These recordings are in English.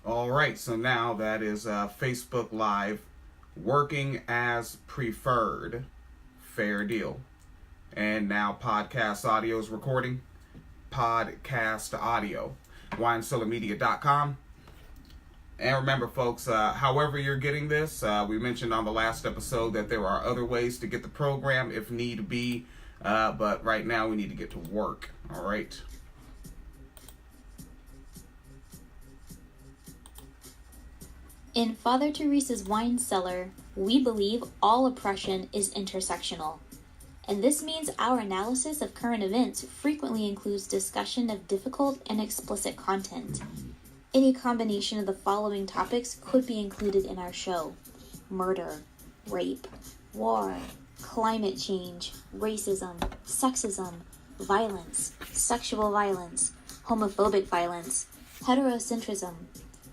All right, so now that is Facebook Live working as preferred. Fair deal. And now podcast audio is recording. Podcast audio. WineCellarMedia.com. And remember, folks, however you're getting this, we mentioned on the last episode that there are other ways to get the program if need be. But right now we need to get to work. All right. In Father Teresa's Wine Cellar, we believe all oppression is intersectional. And this means our analysis of current events frequently includes discussion of difficult and explicit content. Any combination of the following topics could be included in our show: murder, rape, war, climate change, racism, sexism, violence, sexual violence, homophobic violence, heterocentrism,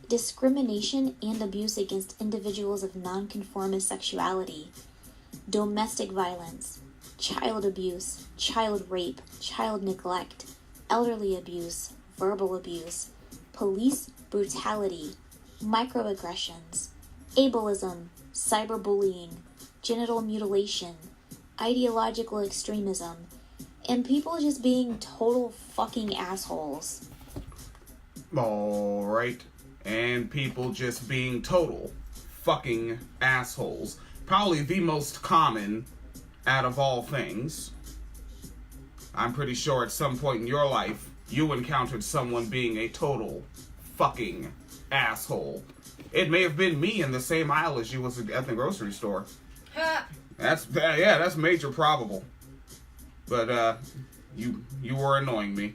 discrimination and abuse against individuals of nonconformist sexuality, domestic violence, child abuse, child rape, child neglect, elderly abuse, verbal abuse, police brutality, microaggressions, ableism, cyberbullying, genital mutilation, ideological extremism, and people just being total fucking assholes. All right. And people just being total fucking assholes. Probably the most common out of all things. I'm pretty sure at some point in your life, you encountered someone being a total fucking asshole. It may have been me in the same aisle as you was at the grocery store. That's major probable. But you were annoying me.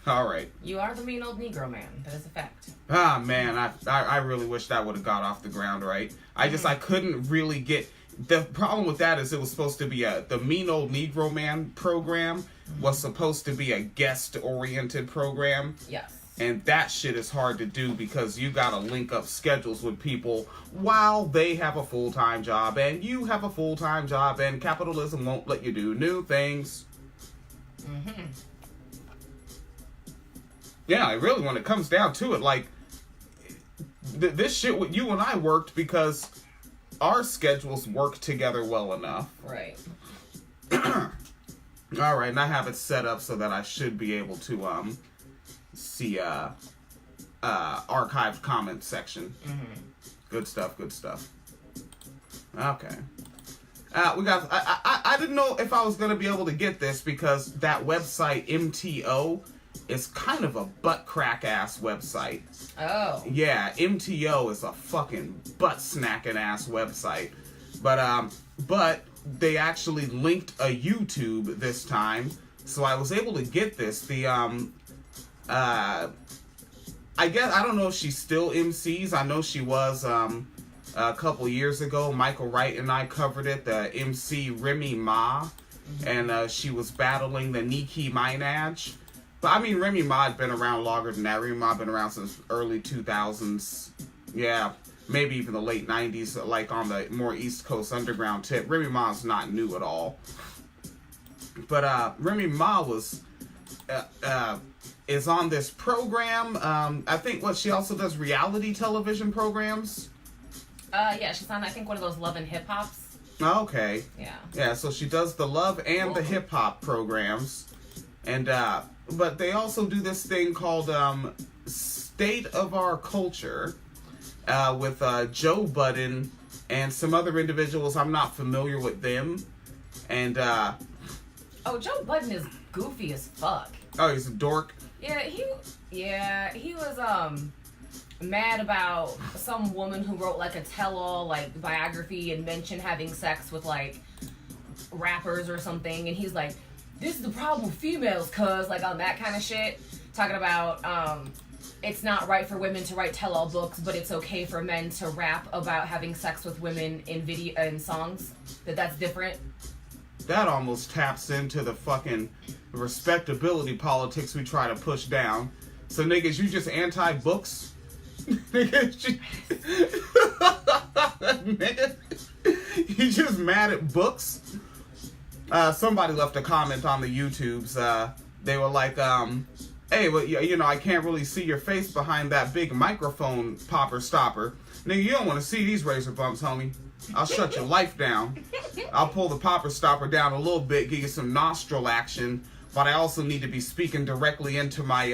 All right. You are the mean old Negro man. That is a fact. Ah, man, I really wish that would have got off the ground, right? I couldn't really get... The problem with that is it was supposed to be the Mean Old Negro Man program was supposed to be a guest-oriented program. Yes. And that shit is hard to do because you gotta link up schedules with people while they have a full-time job and you have a full-time job and capitalism won't let you do new things. Mm-hmm. Yeah, really, when it comes down to it, like, this shit with you and I worked because our schedules work together well enough. Right. All right, and I have it set up so that I should be able to see archived comment section. Mm-hmm. Good stuff. Okay. We got. I didn't know if I was gonna be able to get this because that website MTO is kind of a butt crack ass website. Oh. Yeah, MTO is a fucking butt snacking ass website. But they actually linked a YouTube this time, so I was able to get this. The I guess I don't know if she still MCs. I know she was a couple years ago. Michael Wright and I covered it. The MC Remy Ma, and she was battling the Nicki Minaj. But I mean, Remy Ma had been around longer than that. Remy Ma had been around since early 2000s. Yeah, maybe even the late 90s, like on the more East Coast underground tip. Remy Ma's not new at all. But Remy Ma was is on this program. I think she also does reality television programs. Yeah, she's on, I think, one of those Love and Hip Hops. Okay. Yeah. Yeah, so she does the Love and the Hip Hop programs. And, but they also do this thing called State of Our Culture with Joe Budden and some other individuals. I'm not familiar with them. And, Joe Budden is goofy as fuck. Oh, he's a dork? Yeah, he was, mad about some woman who wrote, like, a tell-all, like, biography and mentioned having sex with, like, rappers or something. And he's like, this is the problem with females, cuz, like, on that kind of shit. Talking about, it's not right for women to write tell-all books, but it's okay for men to rap about having sex with women in songs. That's different. That almost taps into the fucking respectability politics we try to push down. So, niggas, you just anti-books? Nigga, you just mad at books? Somebody left a comment on the YouTubes. They were like, Hey, but you know, I can't really see your face behind that big microphone popper stopper. Nigga, you don't want to see these razor bumps, homie. I'll shut your life down. I'll pull the popper stopper down a little bit, give you some nostril action, but I also need to be speaking directly into my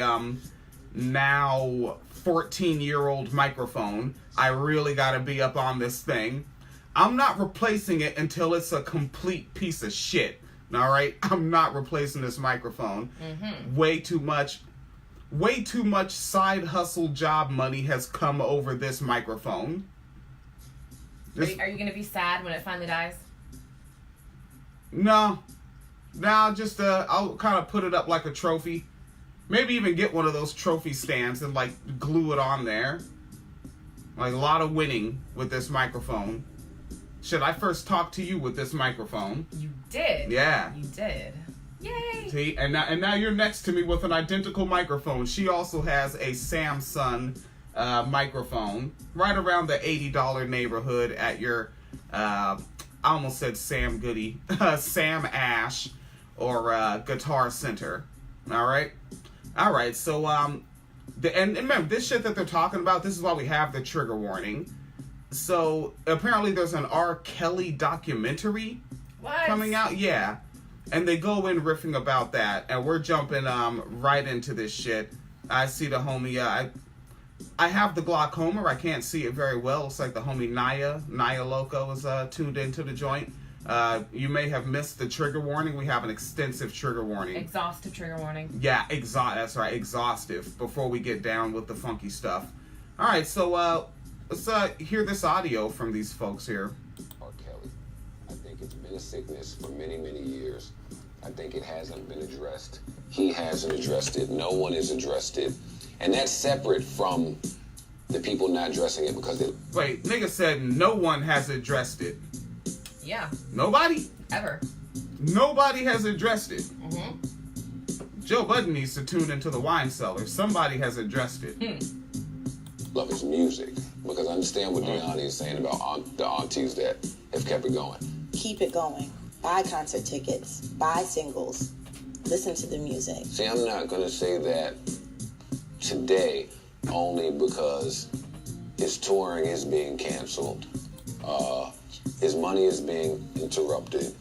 now 14-year-old microphone. I really got to be up on this thing. I'm not replacing it until it's a complete piece of shit. All right? I'm not replacing this microphone. Mm-hmm. Way too much side hustle job money has come over this microphone. Are you going to be sad when it finally dies? No, just I'll kind of put it up like a trophy. Maybe even get one of those trophy stands and like glue it on there. Like a lot of winning with this microphone. Should I first talk to you with this microphone? You did. Yeah. You did. Yay. See, and now you're next to me with an identical microphone. She also has a Samsung microphone right around the $80 neighborhood at your I almost said Sam Goody, Sam Ash, or Guitar Center. All right. So and remember, this shit that they're talking about, this is why we have the trigger warning. So apparently there's an R. Kelly documentary coming out. Yeah. And they go in riffing about that, and we're jumping right into this shit. I see the homie. I have the glaucoma. I can't see it very well. It's like the homie Naya Loco is tuned into the joint. You may have missed the trigger warning. We have an extensive trigger warning. Exhaustive trigger warning. Yeah, that's right. Exhaustive. Before we get down with the funky stuff. All right, so let's hear this audio from these folks here. R. Kelly. I think it's been a sickness for many, many years. I think it hasn't been addressed. He hasn't addressed it. No one has addressed it. And that's separate from the people not addressing it because it... Wait, nigga said no one has addressed it. Yeah. Nobody? Ever. Nobody has addressed it. Mm-hmm. Joe Budden needs to tune into the wine cellar. Somebody has addressed it. Love his music. Because I understand what Deani is saying about the aunties that have kept it going. Keep it going. Buy concert tickets. Buy singles. Listen to the music. See, I'm not going to say that today only because his touring is being canceled. His money is being interrupted.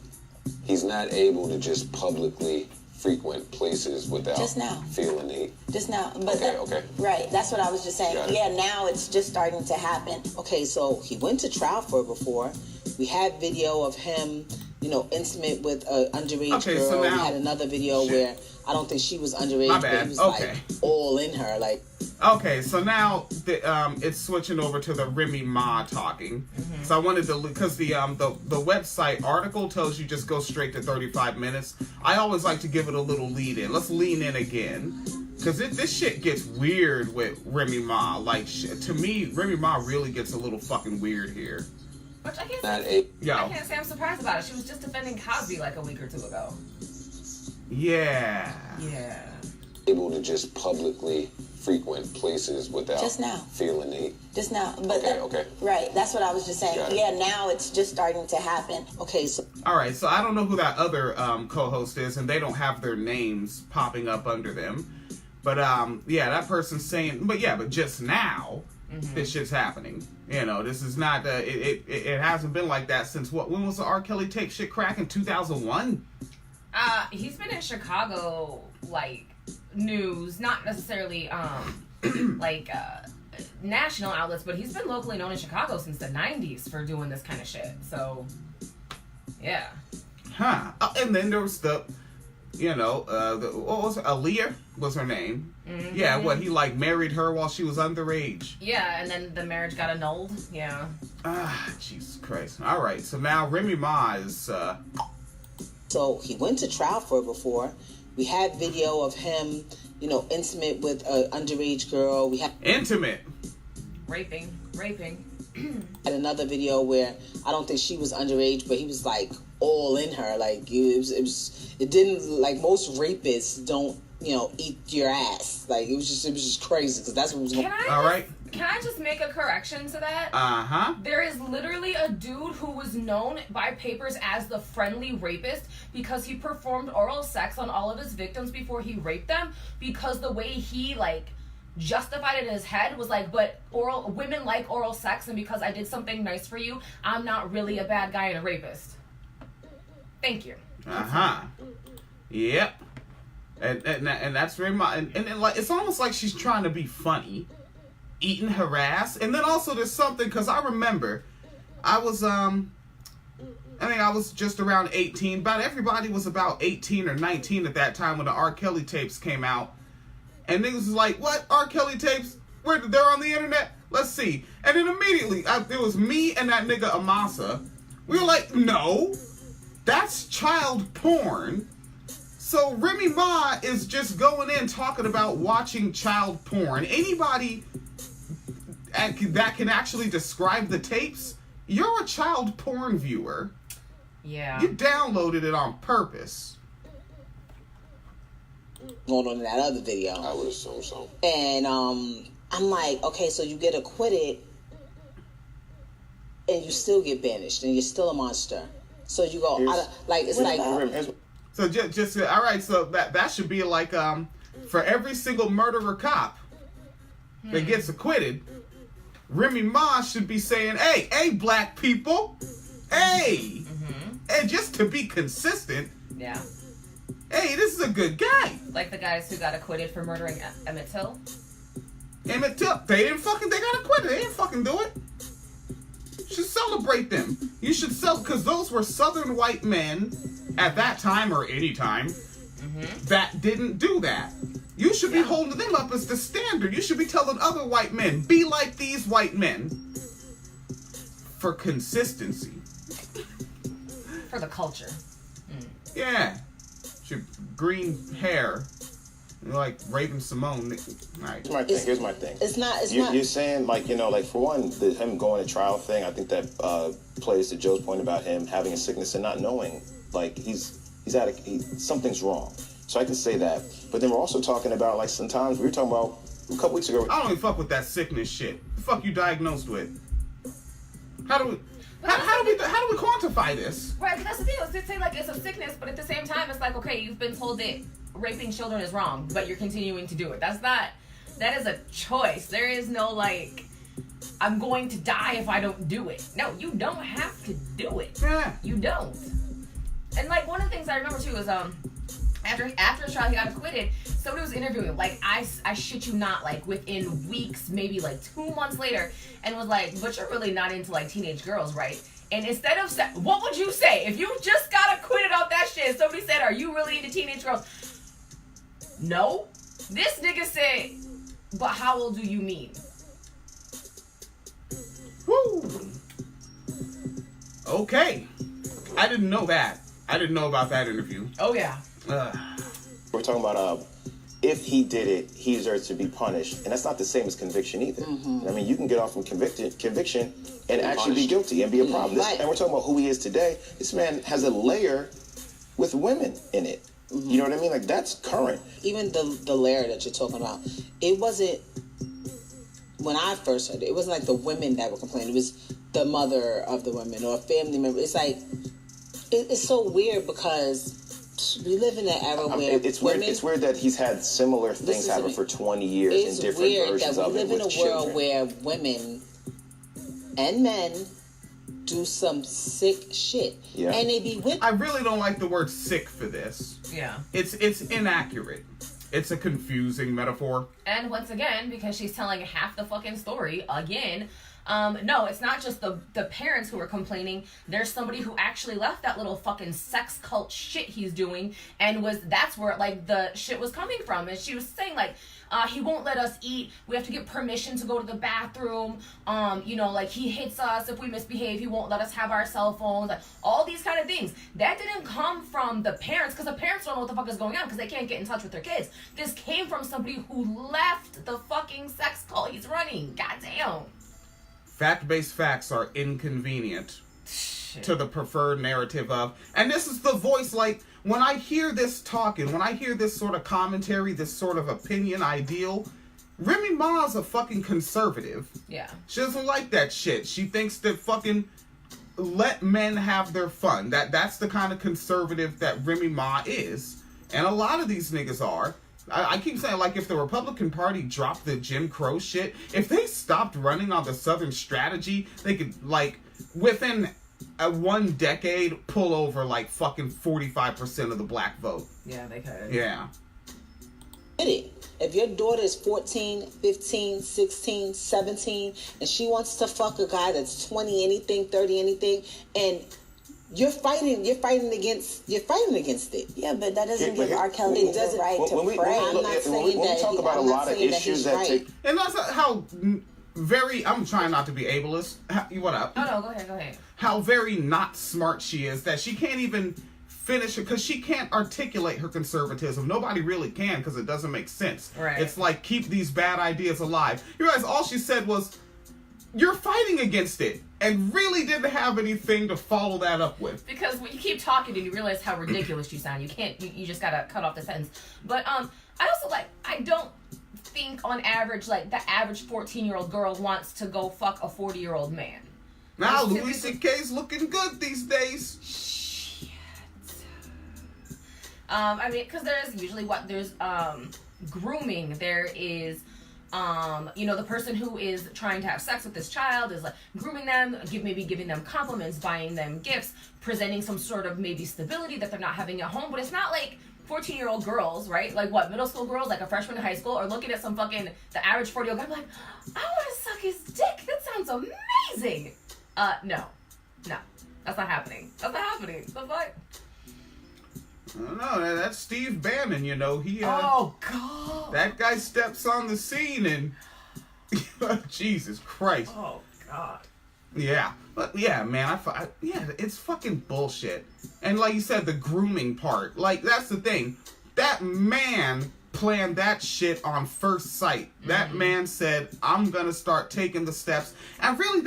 He's not able to just publicly frequent places without just now. Feeling the... Just now. But okay. Right, that's what I was just saying. Yeah, now it's just starting to happen. Okay, so he went to trial for it before. We had video of him, intimate with an underage girl. So now, we had another video where I don't think she was underage, but he was like all in her, like. Okay, so now it's switching over to the Remy Ma talking. Mm-hmm. So I wanted to, because the website article tells you just go straight to 35 minutes. I always like to give it a little lead in. Let's lean in again, because this shit gets weird with Remy Ma. Like, to me, Remy Ma really gets a little fucking weird here. Which I can't say I'm surprised about it. She was just defending Cosby like a week or two ago. Yeah. Able to just publicly frequent places without just now. Feeling the... Just now. But okay. Right, that's what I was just saying. Yeah, now it's just starting to happen. Okay, so... All right, so I don't know who that other co-host is, and they don't have their names popping up under them. But, that person's saying... But just now... Mm-hmm. This shit's happening. This is not. It hasn't been like that since what? When was the R. Kelly tape shit cracking? 2001. He's been in Chicago, like news, not necessarily national outlets, but he's been locally known in Chicago since the 90s for doing this kind of shit. So, yeah. Huh. And then there was the. What was Aaliyah was her name. Mm-hmm. Yeah, he married her while she was underage. Yeah, and then the marriage got annulled. Yeah. Jesus Christ. All right, so now Remy Ma is... So he went to trial for it before. We had video of him, intimate with an underage girl. We had... Intimate? Raping. Had another video where I don't think she was underage, but he was all in her. Like it didn't, like most rapists don't eat your ass. Like, it was just crazy, because that's what was going on. All right. Can I just make a correction to that? Uh-huh. There is literally a dude who was known by papers as the friendly rapist because he performed oral sex on all of his victims before he raped them, because the way he, like, justified it in his head was like, but women like oral sex, and because I did something nice for you, I'm not really a bad guy and a rapist. Thank you. Uh-huh. Yep. And that's Remy Ma. And like, it's almost like she's trying to be funny, eating her ass. And then also there's something, because I remember I was just around 18. About everybody was about 18 or 19 at that time when the R. Kelly tapes came out. And niggas was like, what? R. Kelly tapes? They're on the internet? Let's see. And then immediately, it was me and that nigga Amasa. We were like, no, that's child porn. So Remy Ma is just going in talking about watching child porn. Anybody that can actually describe the tapes, you're a child porn viewer. Yeah. You downloaded it on purpose. Going on in that other video. I would assume so. And I'm like, okay, so you get acquitted and you still get banished and you're still a monster. So you go, So just all right. So that should be like for every single murderer cop that gets acquitted, Remy Ma should be saying, hey, black people, hey, and just to be consistent. Yeah. Hey, this is a good guy. Like the guys who got acquitted for murdering Emmett Till. Emmett Till, they got acquitted. They didn't fucking do it. You should celebrate them. You should because those were Southern white men at that time or any time that didn't do that. You should be holding them up as the standard. You should be telling other white men, be like these white men. For consistency. For the culture. Yeah. Your green hair. You're like Raven Simone. Right. Here's my thing. It's not. You're saying, like, for one, him going to trial thing, I think that plays to Joe's point about him having a sickness and not knowing, like, something's wrong. So I can say that. But then we're also talking about, like, sometimes we were talking about a couple weeks ago. I don't even fuck with that sickness shit. The fuck you diagnosed with? How do we quantify this? Right, because that's the thing. Let's say, like, it's a sickness, but at the same time, it's like, okay, you've been told that raping children is wrong, but you're continuing to do it. That is a choice. There is no, like, I'm going to die if I don't do it. No, you don't have to do it. Yeah. You don't. And, like, one of the things I remember, too, is, after his trial, he got acquitted. Somebody was interviewing him, like, I shit you not, like, within weeks, maybe, like, 2 months later, and was like, but you're really not into, like, teenage girls, right? And instead of what would you say if you just got acquitted off that shit? Somebody said, are you really into teenage girls? No. This nigga said, but how old do you mean? Woo. Okay. I didn't know that. I didn't know about that interview. Oh, yeah. We're talking about if he did it, he deserves to be punished. And that's not the same as conviction either. I mean, you can get off from conviction and actually be guilty and be a problem. And we're talking about who he is today. This man has a layer with women in it. You know what I mean? Like, that's current. Even the layer that you're talking about, it wasn't, when I first heard it, it wasn't like the women that were complaining. It was the mother of the women or a family member. It's like, it's so weird because we live in an era where it's weird that he's had similar things happen for 20 years in different versions of it with children. It's weird that we live in a world where women and men do some sick shit. Yeah. And they be with... I really don't like the word sick for this. Yeah. It's inaccurate. It's a confusing metaphor. And once again, because she's telling half the fucking story again... no, it's not just the parents who are complaining. There's somebody who actually left that little fucking sex cult shit he's doing, and that's where, like, the shit was coming from. And she was saying, like, he won't let us eat. We have to get permission to go to the bathroom. Like, he hits us if we misbehave. He won't let us have our cell phones. Like, all these kind of things. That didn't come from the parents, because the parents don't know what the fuck is going on, because they can't get in touch with their kids. This came from somebody who left the fucking sex cult he's running. Goddamn. Fact-based facts are inconvenient to the preferred narrative of, and this is the voice, like, when I hear this talking, when I hear this sort of commentary, this sort of opinion ideal, Remy Ma's a fucking conservative. Yeah. She doesn't like that shit. She thinks that fucking let men have their fun. That's the kind of conservative that Remy Ma is. And a lot of these niggas are. I keep saying, like, if the Republican Party dropped the Jim Crow shit, if they stopped running on the Southern strategy, they could, like, within one decade, pull over, like, fucking 45% of the black vote. Yeah, they could. Yeah. If your daughter is 14, 15, 16, 17, and she wants to fuck a guy that's 20 anything, 30 anything, and you're fighting against it. Yeah, but that doesn't give R. Kelly the right to pray. I'm not saying when we talk about a lot of issues that take... And that's how very... I'm trying not to be ableist. What up? Oh, no, go ahead. How very not smart she is, that she can't even finish it, because she can't articulate her conservatism. Nobody really can, because it doesn't make sense. Right. It's like, keep these bad ideas alive. You realize all she said was, you're fighting against it, and really didn't have anything to follow that up with. Because when you keep talking and you realize how ridiculous you sound, you just gotta cut off the sentence. But I also, I don't think on average, the average 14-year-old girl wants to go fuck a 40-year-old man. Now, Louis C.K.'s looking good these days. Shit. Because there's usually there's grooming. There is, the person who is trying to have sex with this child is grooming them, maybe giving them compliments, buying them gifts, presenting some sort of maybe stability that they're not having at home. But it's not like 14-year-old girls, right? Middle school girls, a freshman in high school, are looking at some the average 40-year-old guy, like, I want to suck his dick. That sounds amazing. No, that's not happening. The fuck? I don't know. That's Steve Bannon, he... oh, God. That guy steps on the scene and... Jesus Christ. Oh, God. Yeah. But, yeah, man, it's fucking bullshit. And like you said, the grooming part. That's the thing. That man planned that shit on first sight. Mm-hmm. That man said, I'm gonna start taking the steps. And really,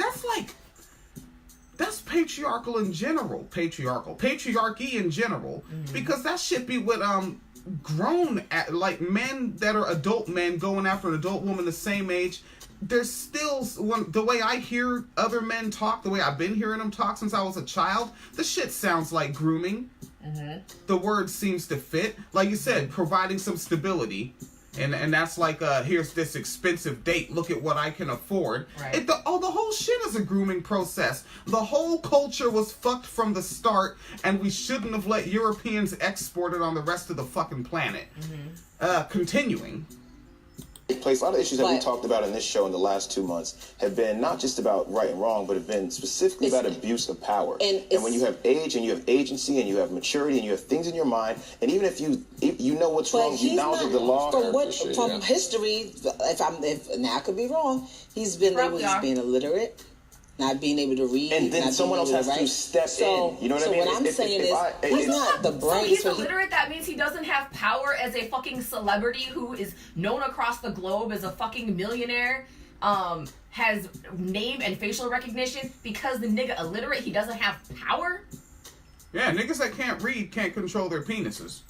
that's patriarchal in general. Patriarchy in general. Mm-hmm. Because that shit be with grown men that are adult men going after an adult woman the same age. There's still the way I hear other men talk, the way I've been hearing them talk since I was a child, the shit sounds like grooming. Mm-hmm. The word seems to fit. Like you said, providing some stability. And that's here's this expensive date. Look at what I can afford. Right. The whole shit is a grooming process. The whole culture was fucked from the start, and we shouldn't have let Europeans export it on the rest of the fucking planet. Mm-hmm. Continuing. Place. A lot of issues that we talked about in this show in the last 2 months have been not just about right and wrong, but have been specifically about abuse of power. And when you have age and you have agency and you have maturity and you have things in your mind, and even if you know what's wrong, you knowledge of the law. From history, now I could be wrong. He's being illiterate. Not being able to read, and then someone else has to step in. You know what I mean? What I'm saying is, he's not the brain. So he's illiterate. That means he doesn't have power as a fucking celebrity who is known across the globe as a fucking millionaire. Has name and facial recognition because the nigga illiterate. He doesn't have power. Yeah, niggas that can't read can't control their penises.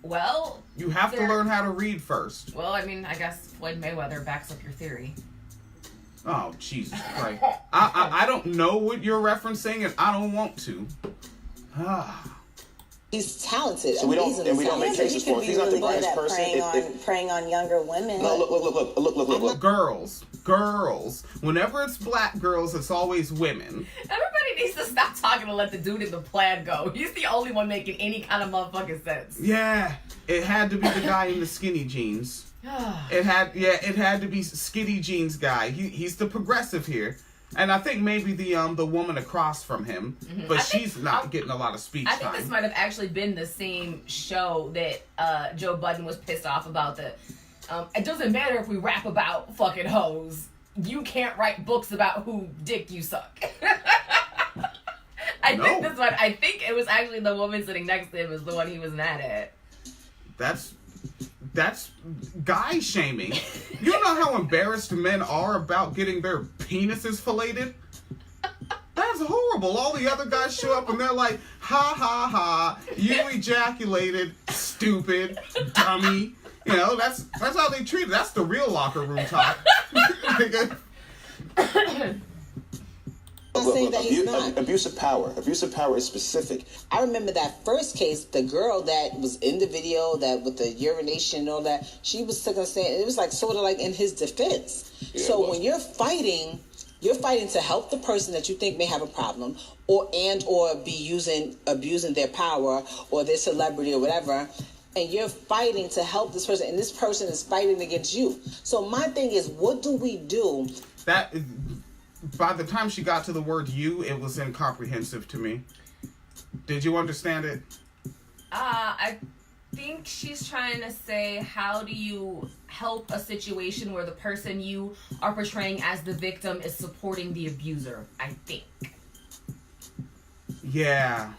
Well, you have to learn how to read first. Well, I guess Floyd Mayweather backs up your theory. Oh, Jesus Christ. I don't know what you're referencing, and I don't want to. He's talented. So we don't make cases for him. He's not the brightest person. Preying on younger women. No, look. Girls. Whenever it's black girls, it's always women. Everybody needs to stop talking and let the dude in the plaid go. He's the only one making any kind of motherfucking sense. Yeah, it had to be the guy in the skinny jeans. It had to be skinny jeans guy. He's the progressive here. And I think maybe the woman across from him, but she's not getting a lot of speech time. I think this might have actually been the same show that Joe Budden was pissed off about. It doesn't matter if we rap about fucking hoes. You can't write books about who dick you suck. I think it was actually the woman sitting next to him is the one he was mad at. That's guy shaming. You know how embarrassed men are about getting their penises filleted? That's horrible. All the other guys show up and they're like, ha ha ha, you ejaculated, stupid, dummy. You know, that's how they treat it. That's the real locker room talk. Abuse of power. Abuse of power is specific. I remember that first case, the girl that was in the video, that with the urination and all that, she was still gonna say it was like sort of like in his defense. Yeah, so when you're fighting to help the person that you think may have a problem, or be abusing their power or their celebrity or whatever, and you're fighting to help this person, and this person is fighting against you. So my thing is, what do we do? That is, by the time she got to the word "you," it was incomprehensive to me. Did you understand it? I think she's trying to say, how do you help a situation where the person you are portraying as the victim is supporting the abuser, I think. Yeah.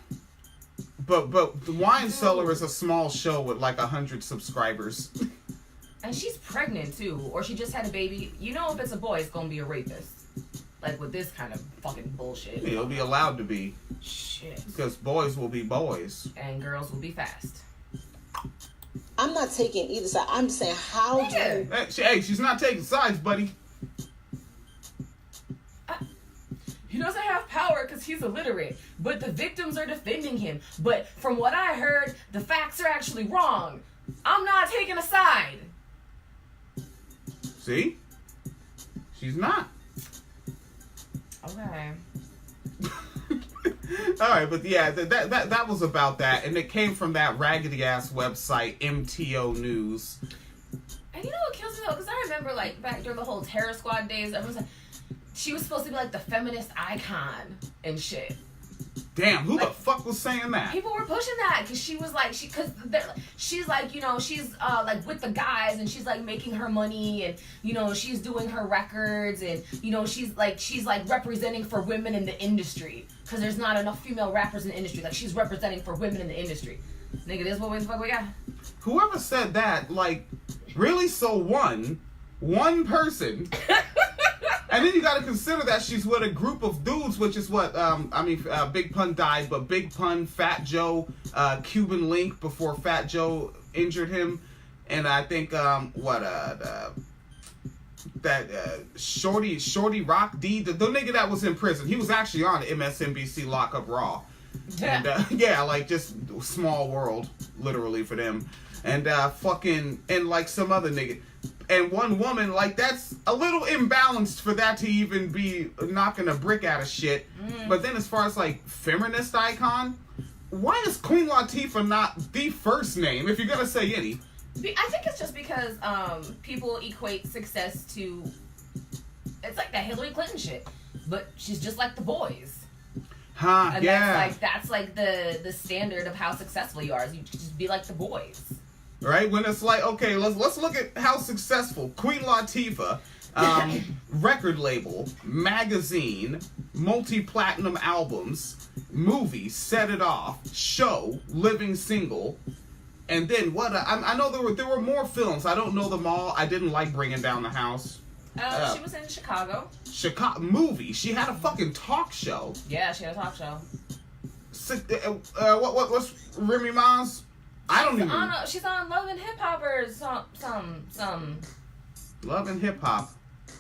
But the Wine Cellar is a small show with like 100 subscribers. And she's pregnant too, or she just had a baby. You know, if it's a boy, it's gonna be a rapist. Like with this kind of fucking bullshit. He'll be allowed to be. Shit. Because boys will be boys. And girls will be fast. I'm not taking either side. I'm saying, how do you... Hey, she's not taking sides, buddy. He doesn't have power because he's illiterate, but the victims are defending him. But from what I heard, the facts are actually wrong. I'm not taking a side. See? She's not. Okay. All right, but yeah, that was about that, and it came from that raggedy ass website MTO News. And you know what kills me though? Because I remember like back during the whole Terror Squad days, everyone was like, she was supposed to be like the feminist icon and shit. Damn, who the fuck was saying that? People were pushing that because she was like, she's like, you know, she's like with the guys and she's like making her money and, you know, she's doing her records and, you know, she's like representing for women in the industry because there's not enough female rappers in the industry. Like she's representing for women in the industry. Nigga, this is what the fuck we got. Whoever said that, like, really? So one person. And then you got to consider that she's with a group of dudes, which is what, Big Pun died, but Big Pun, Fat Joe, Cuban Link before Fat Joe injured him, and I think, Shorty Rock D, the nigga that was in prison, he was actually on MSNBC Lockup Raw. And, like, just small world, literally, for them. And, and, like, some other nigga. And one woman, like, that's a little imbalanced for that to even be knocking a brick out of shit. But then as far as, like, feminist icon, why is Queen Latifah not the first name, if you're going to say any? I think it's just because people equate success to... It's like that Hillary Clinton shit. But she's just like the boys. Huh, and yeah. That's like the standard of how successful you are. Is you just be like the boys. Right? When it's like, okay, let's look at how successful Queen Latifah, record label, magazine, multi-platinum albums, movie, Set It Off, show, Living Single, and then what? I know there were more films. I don't know them all. I didn't like Bringing Down the House. She was in Chicago. Movie. She had a fucking talk show. Yeah, she had a talk show. What's Remy Ma's? I don't even. She's on Love and Hip Hop or some. Love and Hip Hop.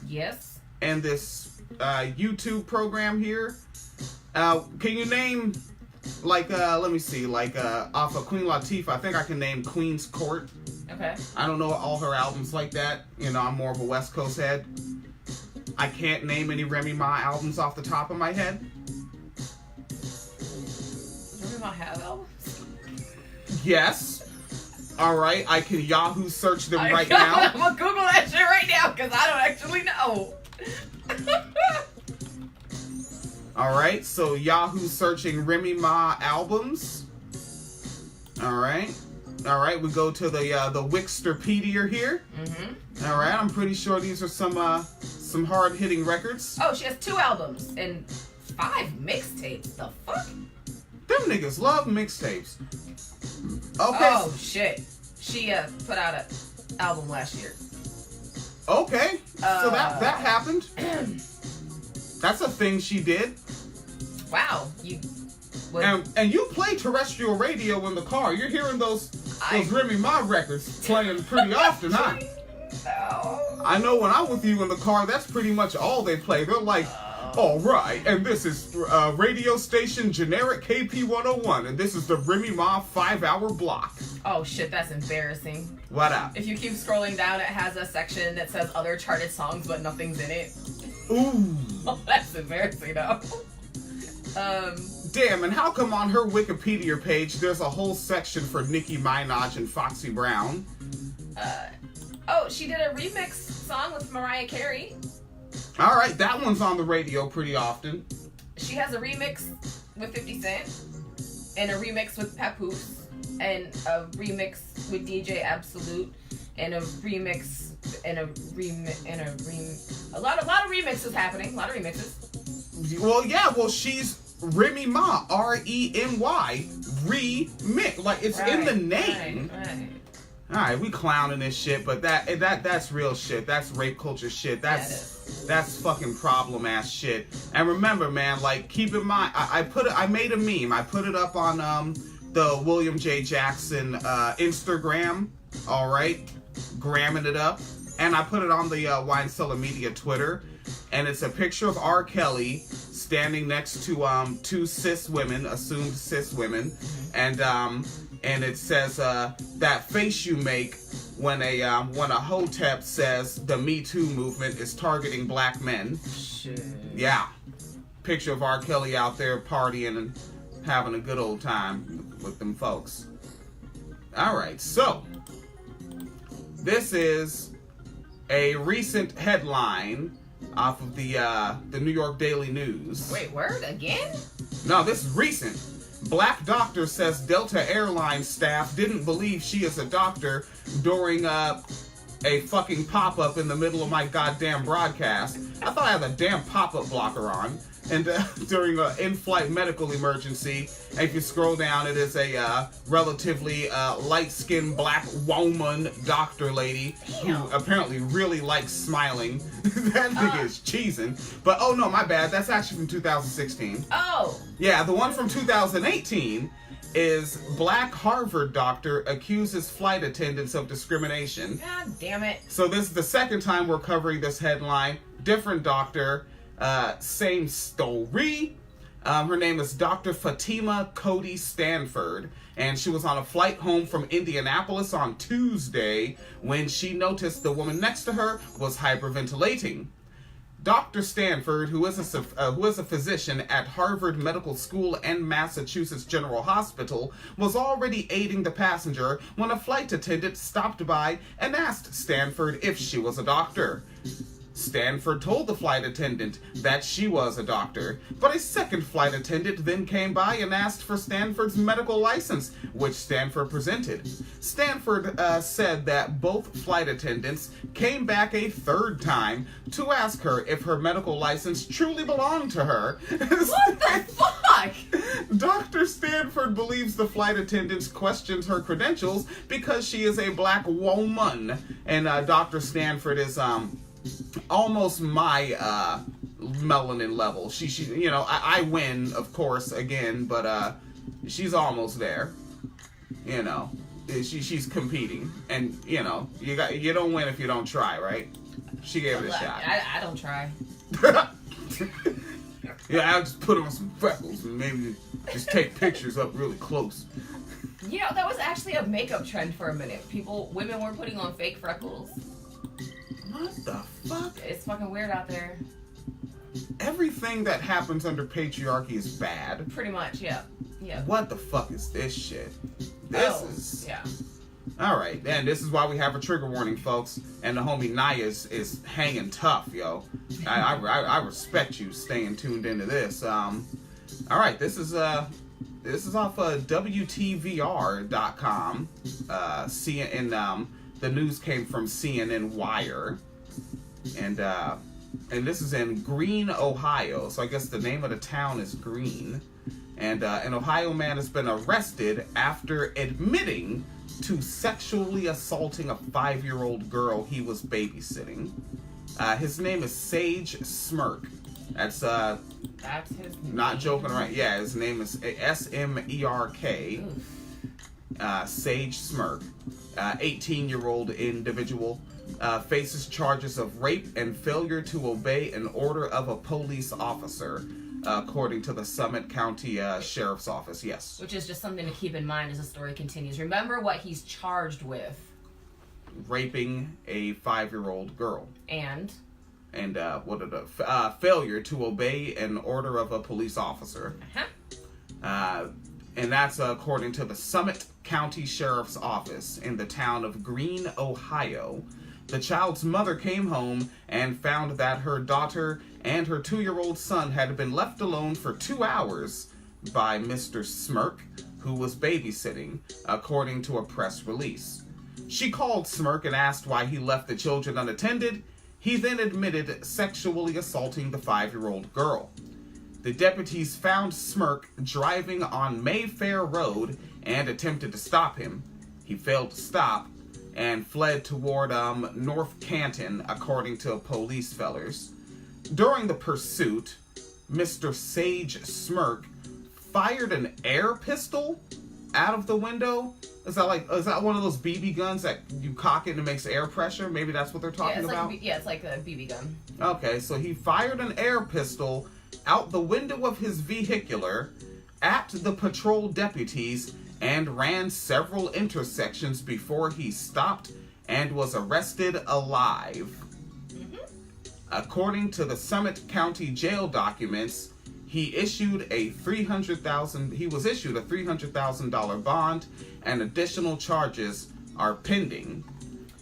Yes. And this YouTube program here. Can you name, like, let me see, like, off of Queen Latifah, I think I can name Queen's Court. Okay. I don't know all her albums like that. You know, I'm more of a West Coast head. I can't name any Remy Ma albums off the top of my head. Remy Ma have albums? Yes. All right. I can Yahoo search them right now. I'm gonna Google that shit right now because I don't actually know. All right. So Yahoo searching Remy Ma albums. All right. We go to the Wixterpedia here. Mm-hmm. All right. I'm pretty sure these are some hard hitting records. Oh, she has 2 albums and 5 mixtapes. The fuck? Them niggas love mixtapes. Okay. Oh shit! She put out an album last year. Okay, so that happened. That's a thing she did. Wow, you And you play terrestrial radio in the car. You're hearing those Remy Ma records playing pretty often, huh? No. I know when I'm with you in the car, that's pretty much all they play. They're like, all right, and this is radio station generic KP101, and this is the Remy Ma 5-hour block. Oh shit, that's embarrassing. What up? If you keep scrolling down, it has a section that says other charted songs, but nothing's in it. Ooh. Oh, that's embarrassing, though. Damn, and how come on her Wikipedia page there's a whole section for Nicki Minaj and Foxy Brown? Oh, she did a remix song with Mariah Carey. All right, that one's on the radio pretty often. She has a remix with 50 Cent, and a remix with Papoose, and a remix with DJ Absolute, and a remix, a lot of remixes happening. A lot of remixes. Well, yeah, she's Remy Ma, R-E-M-Y, remix. Like, it's in the name. Right. All right, we clowning this shit, but that's real shit. That's rape culture shit. That's fucking problem ass shit. And remember, man, like, keep in mind, I made a meme. I put it up on the William J. Jackson Instagram. All right, gramming it up, and I put it on the Wine Cellar Media Twitter, and it's a picture of R. Kelly standing next to two cis women, assumed cis women, and it says that face you make when a hotep says the Me Too movement is targeting black men. Shit. Yeah, picture of R. Kelly out there partying and having a good old time with them folks. All right, so this is a recent headline off of the New York Daily News. Wait, word again? No, this is recent. Black doctor says Delta Airlines staff didn't believe she is a doctor during a fucking pop-up in the middle of my goddamn broadcast. I thought I had a damn pop-up blocker on. And during an in-flight medical emergency, and if you scroll down, it is a relatively light-skinned black woman doctor lady who apparently really likes smiling. That nigga is cheesing. But, oh no, my bad. That's actually from 2016. Oh. Yeah, the one from 2018 is black Harvard doctor accuses flight attendants of discrimination. God damn it. So this is the second time we're covering this headline. Different doctor. Same story. Her name is Dr. Fatima Cody Stanford, and she was on a flight home from Indianapolis on Tuesday when she noticed the woman next to her was hyperventilating. Dr. Stanford, who is a physician at Harvard Medical School and Massachusetts General Hospital, was already aiding the passenger when a flight attendant stopped by and asked Stanford if she was a doctor. Stanford told the flight attendant that she was a doctor, but a second flight attendant then came by and asked for Stanford's medical license, which Stanford presented. Stanford said that both flight attendants came back a third time to ask her if her medical license truly belonged to her. What the fuck? Dr. Stanford believes the flight attendants questioned her credentials because she is a black woman, and Dr. Stanford is almost my melanin level. She you know, I win, of course, again, but she's almost there. You know, she's competing, and you know, you don't win if you don't try, right? She gave it a shot. I don't try. Yeah, I'll just put on some freckles and maybe just take pictures up really close. Yeah, that was actually a makeup trend for a minute. Women were putting on fake freckles. What the fuck? It's fucking weird out there. Everything that happens under patriarchy is bad. Pretty much, yeah. Yeah. What the fuck is this shit? This is... Yeah. Alright, and this is why we have a trigger warning, folks. And the homie Naya is hanging tough, yo. I respect you staying tuned into this. Alright, this is off WTVR.com. The news came from CNN Wire, and this is in Greene, Ohio. So I guess the name of the town is Greene, and an Ohio man has been arrested after admitting to sexually assaulting a 5-year-old girl he was babysitting. His name is Sage Smirk. That's That's his name. Not joking around. Yeah, his name is S-M-E-R-K. Sage Smirk. 18-year-old individual. Faces charges of rape and failure to obey an order of a police officer, according to the Summit County Sheriff's Office. Yes. Which is just something to keep in mind as the story continues. Remember what he's charged with. Raping a 5-year-old girl. And failure to obey an order of a police officer. And that's according to the Summit County Sheriff's Office in the town of Greene, Ohio. The child's mother came home and found that her daughter and her 2-year-old son had been left alone for 2 hours by Mr. Smirk, who was babysitting, according to a press release. She called Smirk and asked why he left the children unattended. He then admitted sexually assaulting the 5-year-old girl. The deputies found Smirk driving on Mayfair Road and attempted to stop him. He failed to stop and fled toward North Canton, according to police fellers. During the pursuit, Mr. Sage Smirk fired an air pistol out of the window. Is that one of those BB guns that you cock it and it makes air pressure? Maybe that's what they're talking about? It's like a BB gun. Okay, so he fired an air pistol out the window of his vehicular at the patrol deputies and ran several intersections before he stopped and was arrested alive. According to the Summit County jail documents, he was issued a $300,000 bond, and additional charges are pending.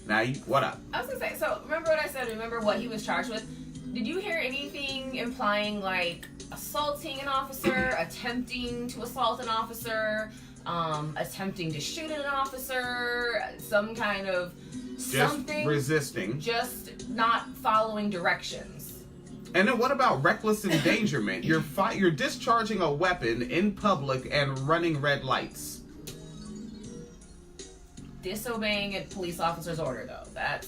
Now, what up? I was gonna say, so remember what I said? Remember what he was charged with? Did you hear anything implying like assaulting an officer, attempting to assault an officer, attempting to shoot at an officer, some kind of something? Just resisting. Just not following directions. And then what about reckless endangerment? You're discharging a weapon in public and running red lights. Disobeying a police officer's order, though. That's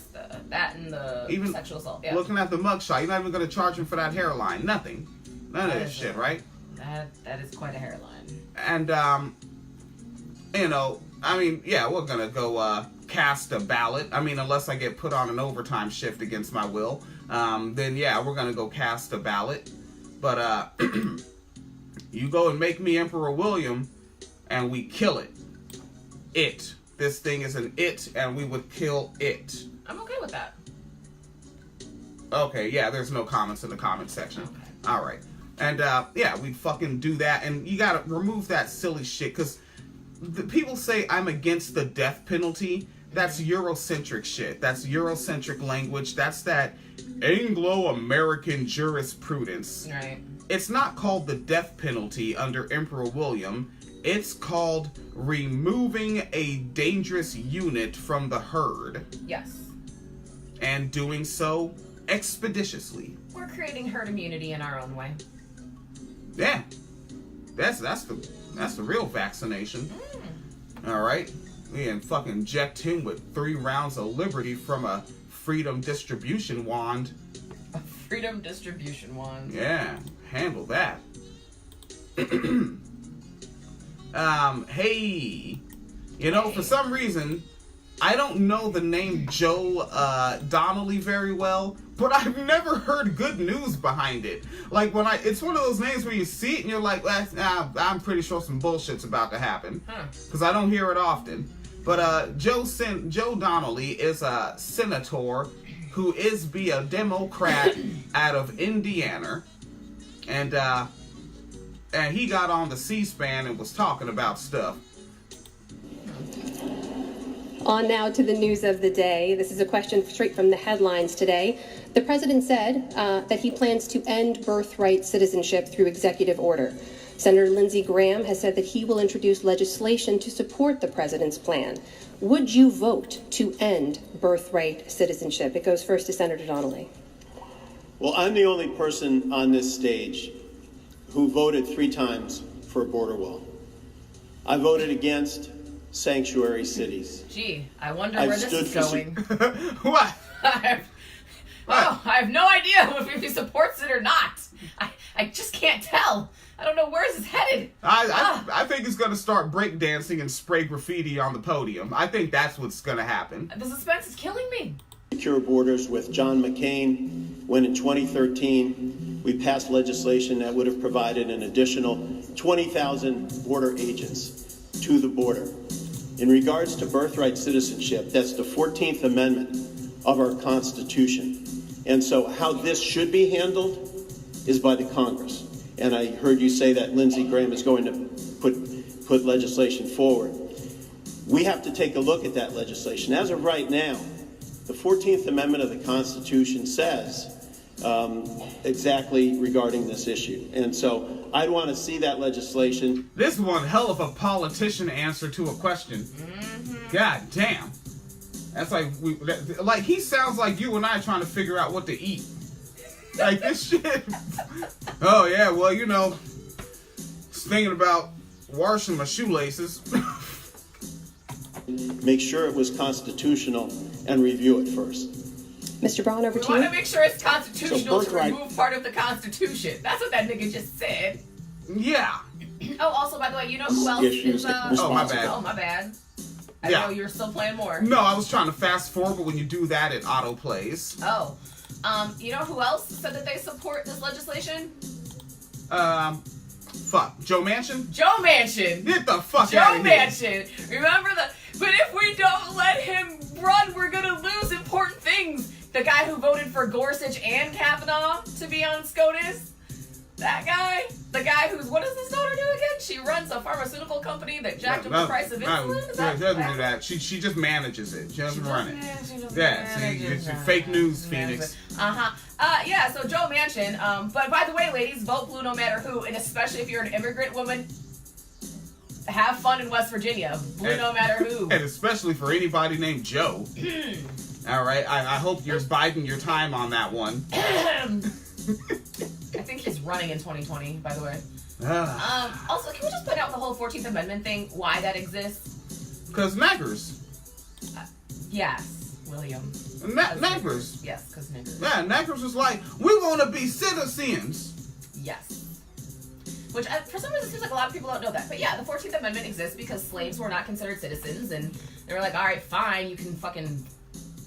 that and the even sexual assault. Yeah. Looking at the mugshot, you're not even going to charge him for that hairline. Nothing. None of this shit, right? That is quite a hairline. And, we're going to go cast a ballot. I mean, unless I get put on an overtime shift against my will, then, yeah, we're going to go cast a ballot. But you go and make me Emperor William, and we kill it. This thing is an it, and we would kill it. I'm okay with that. Okay, yeah, there's no comments in the comment section. Okay. All right. And, we fucking do that. And you gotta remove that silly shit, because people say I'm against the death penalty. That's Eurocentric shit. That's Eurocentric language. That's that Anglo-American jurisprudence. Right. It's not called the death penalty under Emperor William. It's called removing a dangerous unit from the herd. Yes. And doing so expeditiously. We're creating herd immunity in our own way. Yeah. That's the real vaccination. All right. We can fucking inject him with 3 rounds of liberty from a freedom distribution wand. A freedom distribution wand. Yeah. Handle that. Hey, for some reason, I don't know the name Joe Donnelly very well, but I've never heard good news behind it. Like, it's one of those names where you see it and you're like, I'm pretty sure some bullshit's about to happen. Because I don't hear it often. But Joe Donnelly is a senator who is a Democrat out of Indiana. And he got on the C-SPAN and was talking about stuff. On now to the news of the day. This is a question straight from the headlines today. The president said that he plans to end birthright citizenship through executive order. Senator Lindsey Graham has said that he will introduce legislation to support the president's plan. Would you vote to end birthright citizenship? It goes first to Senator Donnelly. Well, I'm the only person on this stage who voted 3 times for a border wall. I voted against sanctuary cities. Gee, I wonder where this is going. What? I have no idea if he supports it or not. I I just can't tell. I don't know where this is headed. I think it's going to start breakdancing and spray graffiti on the podium. I think that's what's going to happen. The suspense is killing me. Secure borders with John McCain, when in 2013 we passed legislation that would have provided an additional 20,000 border agents to the border. In regards to birthright citizenship, that's the 14th Amendment of our Constitution. And so how this should be handled is by the Congress. And I heard you say that Lindsey Graham is going to put legislation forward. We have to take a look at that legislation. As of right now, the 14th Amendment of the Constitution says exactly regarding this issue. And so I'd want to see that legislation. This is one hell of a politician answer to a question. God damn. That's like he sounds like you and I trying to figure out what to eat. Like this shit. Oh yeah, well, you know, just thinking about washing my shoelaces. Make sure it was constitutional and review it first. Mr. Braun, over to We you. want to make sure it's constitutional to birthright- remove part of the Constitution. That's what that nigga just said. Yeah. Oh, also, by the way, you know who else is... Oh, my bad. Oh, my bad. I Yeah. know you were still playing more. No, I was trying to fast forward, but when you do that, it auto plays. Oh. You know who else said that they support this legislation? Fuck. Joe Manchin? Joe Manchin. Get the fuck out Joe of here. Manchin. Remember the... But if we don't let him run, we're going to lose important things. The guy who voted for Gorsuch and Kavanaugh to be on SCOTUS. That guy. The guy who's... What does his daughter do again? She runs a pharmaceutical company that jacked up the price of insulin? Is that doesn't do that. She just manages it. She doesn't run it. She just Yeah, manages it's it. fake news, Phoenix. Yeah, so Joe Manchin. But by the way, ladies, vote blue no matter who, and especially if you're an immigrant woman, have fun in West Virginia. Blue no matter who. And especially for anybody named Joe. All right, I hope you're biding your time on that one. I think he's running in 2020, by the way. Also, can we just point out the whole 14th Amendment thing, why that exists? Because niggers. Yes, William. Niggers. Yes, because niggers. Yeah, niggers was like, we want to be citizens. Yes. Which, for some reason, it seems like a lot of people don't know that. But yeah, the 14th Amendment exists because slaves were not considered citizens, and they were like, all right, fine, you can fucking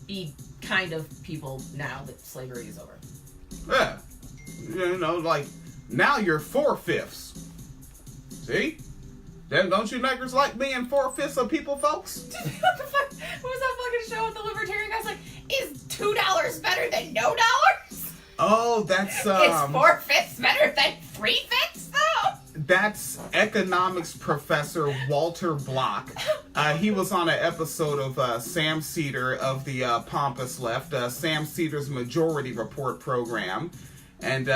be kind of people now that slavery is over. Yeah. You know, like, now you're 4/5. See? Then don't you niggers like being 4/5 of people, folks? What the fuck? What was that fucking show with the libertarian guys like, is $2 better than no dollars? Oh, that's, It's 4/5 better than 3/5 though? That's economics professor Walter Block. He was on an episode of Sam Cedar of the Pompous Left, Sam Cedar's Majority Report program. And,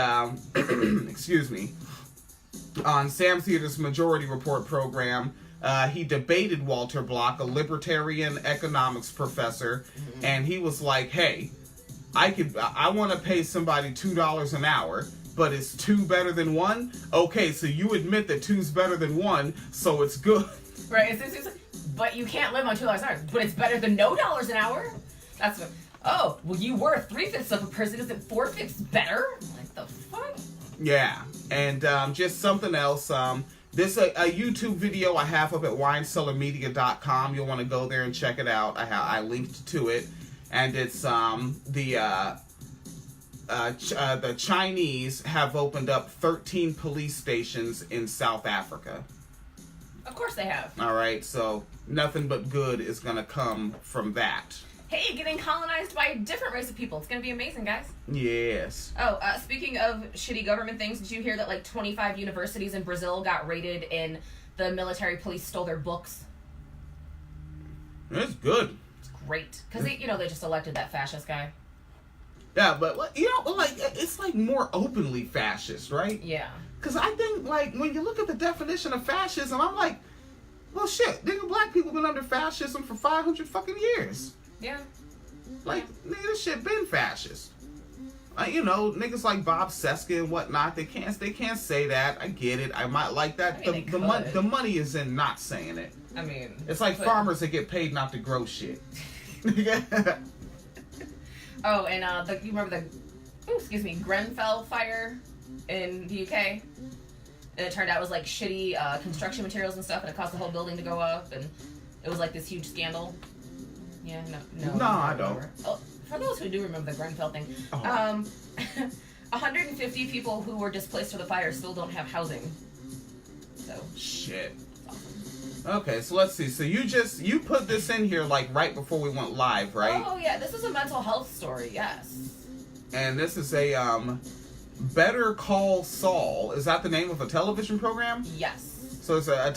excuse me, on Sam Cedar's Majority Report program, he debated Walter Block, a libertarian economics professor, and he was like, hey, I want to pay somebody $2 an hour, but is 2 better than 1? Okay, so you admit that 2's better than 1, so it's good. Right, but you can't live on $2 an hour, but it's better than no dollars an hour? That's what, oh, well, you were 3/5 of a person, isn't 4/5 better? Like the fuck? Yeah, and just something else, this a YouTube video I have up at winecellarmedia.com. You'll want to go there and check it out. I linked to it, and it's the Chinese have opened up 13 police stations in South Africa. Of course they have. All right, so nothing but good is gonna come from that. Hey, getting colonized by a different race of people. It's gonna be amazing, guys. Yes. Oh, speaking of shitty government things, did you hear that like 25 universities in Brazil got raided and the military police stole their books? It's good. It's great. Because they just elected that fascist guy. Yeah, but like it's like more openly fascist, right? Yeah. Because I think like when you look at the definition of fascism, I'm like, well, shit, nigga, black people been under fascism for 500 fucking years. Yeah. Like, nigga, this shit been fascist. Like, niggas like Bob Seska and whatnot, they can't say that. I get it. I might like that. I mean, the money is in not saying it. I mean, it's like farmers that get paid not to grow shit. Oh, and you remember the Grenfell fire in the UK. And it turned out it was like shitty construction materials and stuff, and it caused the whole building to go up, and it was like this huge scandal. Yeah, no, I don't. Oh, for those who do remember the Grenfell thing, 150 people who were displaced for the fire still don't have housing. So shit. Awesome. Okay, so let's see. So you put this in here like right before we went live, right? Oh yeah, this is a mental health story. Yes. And this is a Better Call Saul. Is that the name of a television program? Yes. So it's a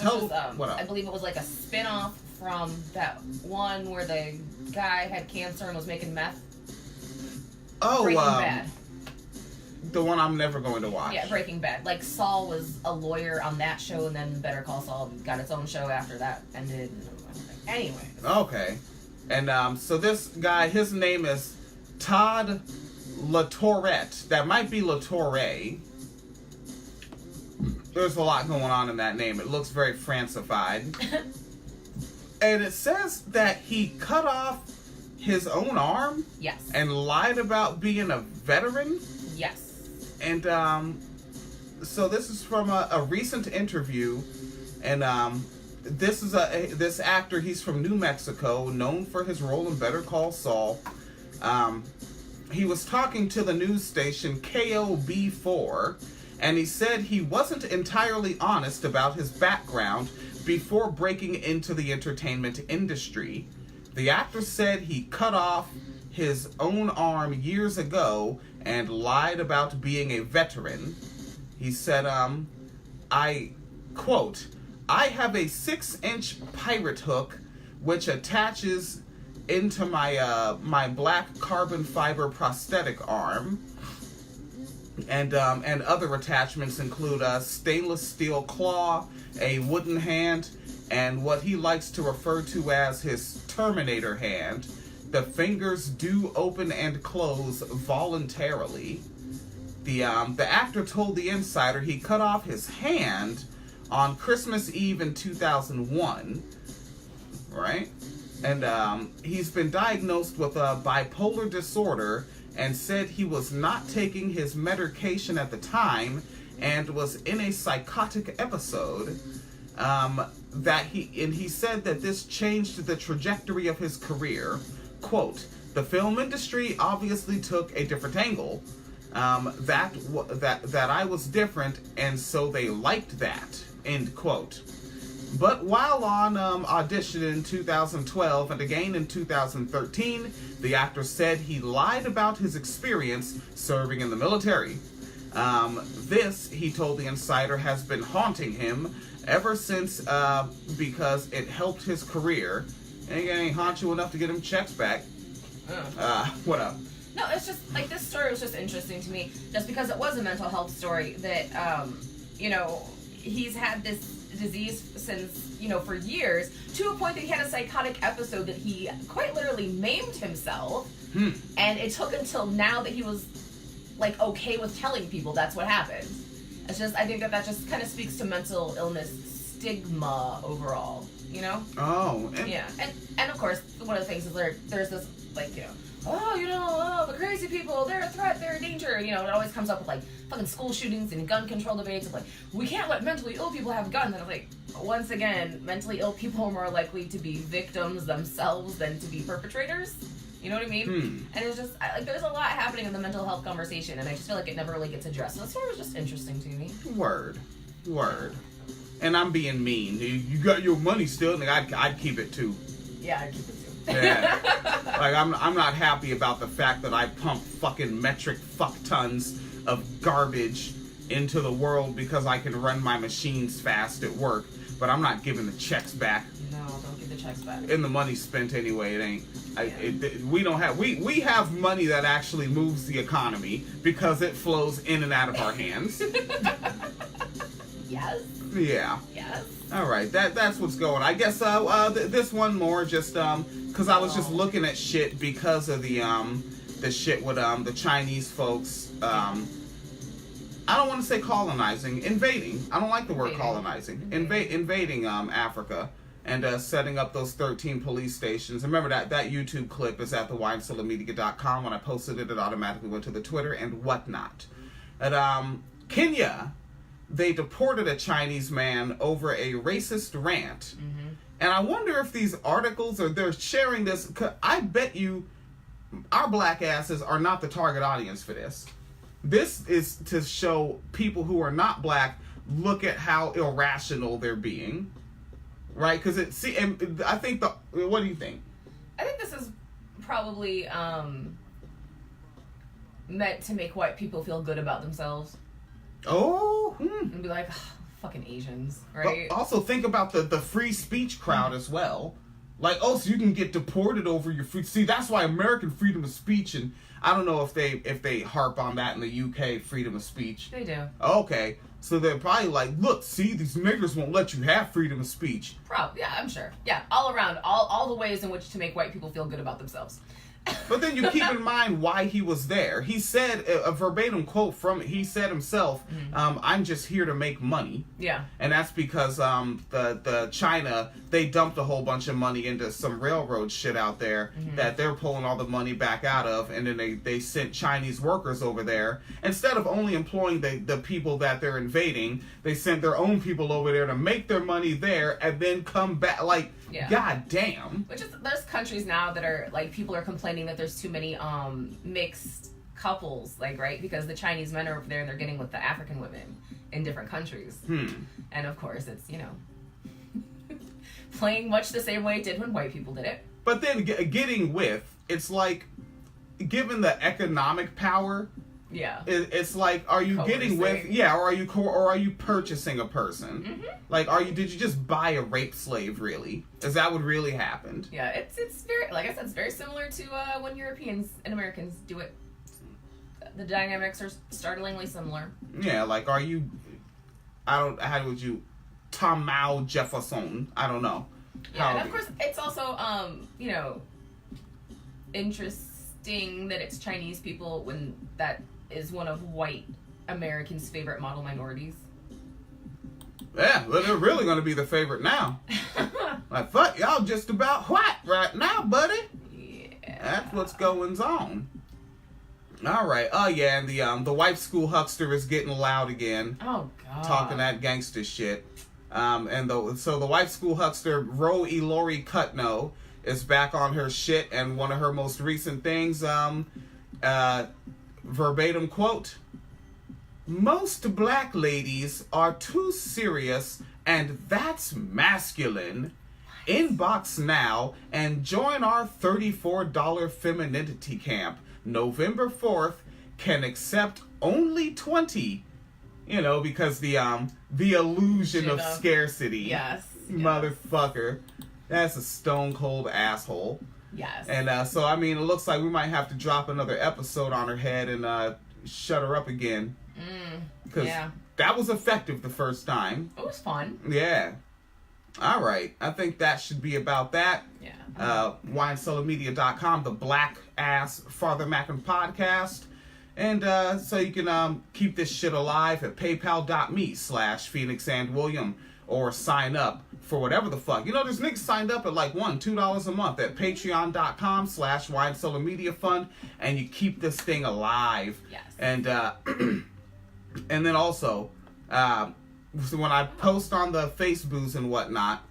what I believe it was like a spin-off from that one where the guy had cancer and was making meth. Oh, Breaking Bad. The one I'm never going to watch. Yeah, Breaking Bad. Like, Saul was a lawyer on that show, and then Better Call Saul got its own show after that ended. Anyway. Okay. And so this guy, his name is Todd LaTourette. That might be LaTorre. There's a lot going on in that name. It looks very Francified. And it says that he cut off his own arm? Yes. And lied about being a veteran? Yes. And so this is from a recent interview, and this is this actor. He's from New Mexico, known for his role in Better Call Saul. He was talking to the news station KOB4, and he said he wasn't entirely honest about his background before breaking into the entertainment industry. The actor said he cut off his own arm years ago and lied about being a veteran. He said, I quote, "I have a 6-inch pirate hook which attaches into my black carbon fiber prosthetic arm. And other attachments include a stainless steel claw, a wooden hand, and what he likes to refer to as his Terminator hand. The fingers do open and close voluntarily." The actor told The Insider he cut off his hand on Christmas Eve in 2001, right? And he's been diagnosed with a bipolar disorder and said he was not taking his medication at the time and was in a psychotic episode. He said that this changed the trajectory of his career. Quote, "The film industry obviously took a different angle. That I was different, and so they liked that." End quote. But while on audition in 2012 and again in 2013, the actor said he lied about his experience serving in the military. This, he told The Insider, has been haunting him ever since because it helped his career. And it ain't haunt you enough to get him checks back. What up? No, it's just, like, this story was just interesting to me, just because it was a mental health story that, he's had this disease since, for years, to a point that he had a psychotic episode that he quite literally maimed himself, and it took until now that he was, like, okay with telling people that's what happened. It's just, I think that just kind of speaks to mental illness stigma overall, Oh. Yeah, and of course, one of the things is there's this, like, the crazy people, they're a threat, they're a danger. It always comes up with, like, fucking school shootings and gun control debates of, like, we can't let mentally ill people have guns. And I'm like, once again, mentally ill people are more likely to be victims themselves than to be perpetrators. You know what I mean? And it's just, there's a lot happening in the mental health conversation, and I just feel like it never really gets addressed. So the story was just interesting to me. Word. And I'm being mean. You got your money still, and I'd keep it too. Yeah, I'd keep it too. Yeah. Like, I'm not happy about the fact that I pump fucking metric fuck tons of garbage into the world because I can run my machines fast at work, but I'm not giving the checks back. No, don't give the checks back. And the money's spent anyway. It ain't. We don't have. We have money that actually moves the economy because it flows in and out of our hands. Yes. Yeah. Yes. All right. That's what's going. I guess this one more just because I was just looking at shit because of the shit with the Chinese folks. I don't want to say colonizing, invading. I don't like the word colonizing. Invading Africa and setting up those 13 police stations. And remember that YouTube clip is at thewinesillamedia.com. When I posted it, it automatically went to the Twitter and whatnot. And Kenya, they deported a Chinese man over a racist rant. Mm-hmm. And I wonder if these articles, or they're sharing this, 'cause I bet you our black asses are not the target audience for this. This is to show people who are not black, look at how irrational they're being. Right? Because and I think what do you think? I think this is probably meant to make white people feel good about themselves. Oh. And be like, oh, fucking Asians, right? But also think about the free speech crowd as well. Like, oh, so you can get deported over your free... See, that's why American freedom of speech, and I don't know if they harp on that in the UK, freedom of speech. They do. Okay. So they're probably like, look, see, these niggers won't let you have freedom of speech. Probably, yeah, I'm sure. Yeah, all around, all the ways in which to make white people feel good about themselves. But then you keep in mind why he was there. He said, a verbatim quote from it, he said himself, I'm just here to make money. Yeah. And that's because the China, they dumped a whole bunch of money into some railroad shit out there that they're pulling all the money back out of, and then they sent Chinese workers over there. Instead of only employing the people that they're invading, they sent their own people over there to make their money there and then come back. Like, god damn. Which is, there's countries now that are, like, people are complaining that there's too many mixed couples, like, right? Because the Chinese men are over there and they're getting with the African women in different countries. And of course, it's, playing much the same way it did when white people did it. But then getting with, it's like, given the economic power, it's like, are you getting with, or are you purchasing a person? Like, did you just buy a rape slave, really? Is that what really happened? Yeah, it's very, like I said, it's very similar to when Europeans and Americans do it. The dynamics are startlingly similar. Yeah, like, how would you, Thomas Jefferson? I don't know. Yeah, and of course, it's also, interesting that it's Chinese people when that is one of white Americans' favorite model minorities. Yeah, well, they're really going to be the favorite now. Like, fuck, y'all just about white right now, buddy. Yeah. That's what's going on. All right. Oh, yeah, and the white school huckster is getting loud again. Oh, God. Talking that gangster shit. So the white school huckster, Ro Ilori Kutno, is back on her shit, and one of her most recent things, verbatim quote, "Most black ladies are too serious, and that's masculine. Inbox now and join our $34 femininity camp. November 4th, can accept only 20. Because the illusion of scarcity. Yes. Motherfucker. That's a stone cold asshole. Yes. And so, I mean, it looks like we might have to drop another episode on her head and shut her up again. Because that was effective the first time. It was fun. Yeah. All right. I think that should be about that. Yeah. WineCellarMedia.com, the Black Ass Father Mackin podcast. And so you can keep this shit alive at paypal.me/Phoenix and William, or sign up for whatever the fuck. There's niggas signed up at like $2 a month at patreon.com/WineCellarMedia Fund, and you keep this thing alive. Yes. And and then also, when I post on the Facebooks and whatnot,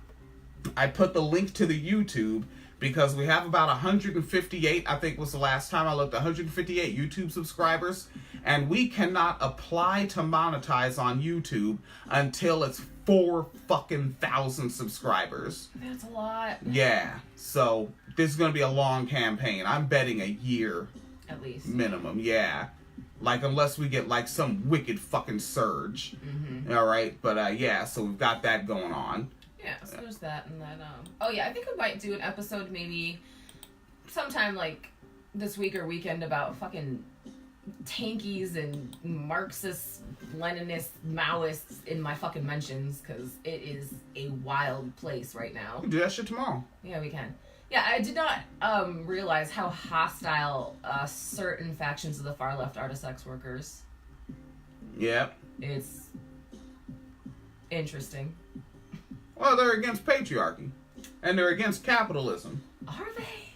I put the link to the YouTube, because we have about 158, I think was the last time I looked, 158 YouTube subscribers, and we cannot apply to monetize on YouTube until it's 4,000 subscribers. That's a lot. Yeah, so this is going to be a long campaign. I'm betting a year. At least. Minimum, yeah. Like, unless we get, like, some wicked fucking surge. All right, but, yeah, so we've got that going on. Yeah, so there's that, and then, oh yeah, I think we might do an episode maybe sometime, like, this week or weekend about fucking tankies and Marxist, Leninist, Maoists in my fucking mentions, because it is a wild place right now. We can do that shit tomorrow. Yeah, we can. Yeah, I did not realize how hostile certain factions of the far left are to sex workers. Yep. It's interesting. Well, they're against patriarchy. And they're against capitalism. Are they?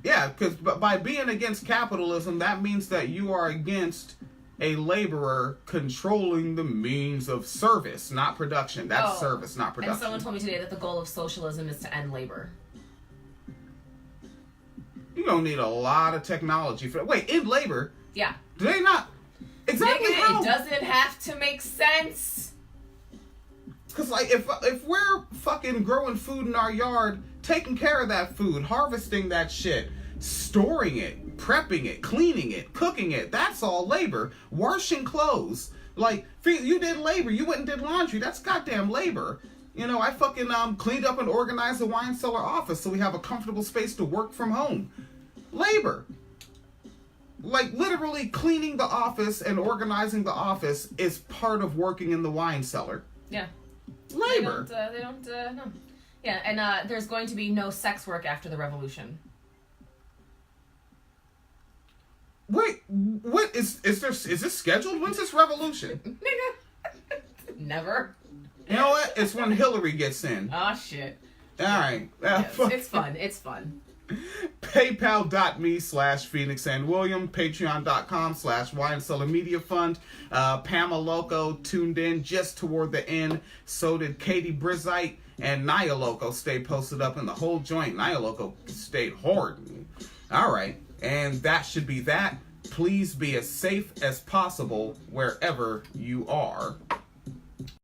Yeah, because by being against capitalism, that means that you are against a laborer controlling the means of service, not production. That's service, not production. And someone told me today that the goal of socialism is to end labor. You don't need a lot of technology for that. Wait, end labor? Yeah. Do they not? Exactly how? It doesn't have to make sense. Because, like, if we're fucking growing food in our yard, taking care of that food, harvesting that shit, storing it, prepping it, cleaning it, cooking it, that's all labor. Washing clothes. Like, you did labor. You went and did laundry. That's goddamn labor. You know, I fucking cleaned up and organized the wine cellar office so we have a comfortable space to work from home. Labor. Like, literally cleaning the office and organizing the office is part of working in the wine cellar. Yeah. Labor. They don't no. Yeah, and there's going to be no sex work after the revolution. Wait, what is this scheduled? When's this revolution? Nigga. Never. You know what? It's when Hillary gets in. Oh, shit. All right. Yes, it's fun. It's fun. PayPal.me/Phoenix and William. Patreon.com/Wine Cellar Media Fund. Pamela Loco tuned in just toward the end. So did Katie Brizite. And Naya Loco stayed posted up in the whole joint. Naya Loco stayed hard. All right. And that should be that. Please be as safe as possible wherever you are.